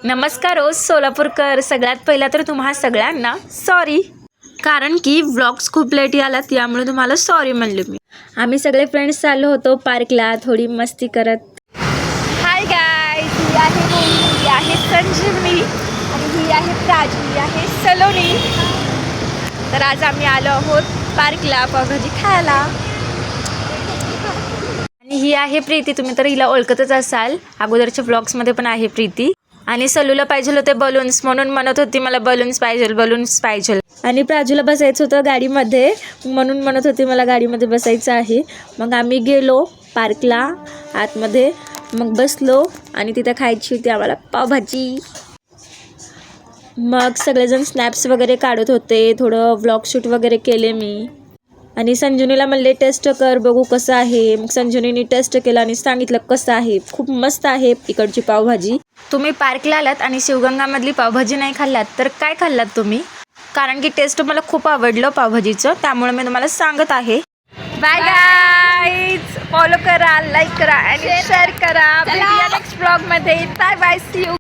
नमस्कार हो सोलापूरकर. सगळ्यात पहिला तर तुम्हा सगळ्यांना सॉरी, कारण की व्लॉग्स खूप लेट आला त्यामुळे तुम्हाला सॉरी म्हणले मी. आम्ही सगळे फ्रेंड्स चाललो होतो पार्कला थोडी मस्ती करत. हाय गाईज, ही आहे मोहिनी, ही आहे संजीवनी आणि ही आहे प्राची, ही आहे सलोनी. तर आज आम्ही आलो आहोत पार्कला पावभाजी खायला. आणि ही आहे प्रीती. तुम्ही तर हिला ओळखतच असाल, अगोदरच्या व्लॉग्समध्ये पण आहे प्रीती. आणि सलूला पाहिजे होते बलून्स, म्हणून म्हणत होती मला बलून्स पाहिजे. आणि प्राजूला बसायचं होतं गाडीमध्ये, म्हणून म्हणत होती मला गाडीमध्ये बसायचं आहे. मग आम्ही गेलो पार्कला आतमध्ये, मग बसलो आणि तिथे खायची होती आम्हाला पावभाजी. मग सगळेजण स्नॅप्स वगैरे काढत होते, थोडं व्लॉग शूट वगैरे केले मी. आणि संजुनीला म्हणले टेस्ट कर बघू कसं आहे. मग संजुनीने टेस्ट केलं आणि सांगितलं कसं आहे. खूप मस्त आहे इकडची पावभाजी. तुम्ही पार्कला आलात आणि शिवगंगामधली पावभाजी नाही खाल्लात तर काय खाल्लात तुम्ही? कारण की टेस्ट मला खूप आवडलं पावभाजीचं, त्यामुळे मी तुम्हाला सांगत आहे. बाय गाईज, फॉलो करा, लाईक करा आणि शेअर करा. भेटूया नेक्स्ट ब्लॉगमध्ये. Bye bye, see you.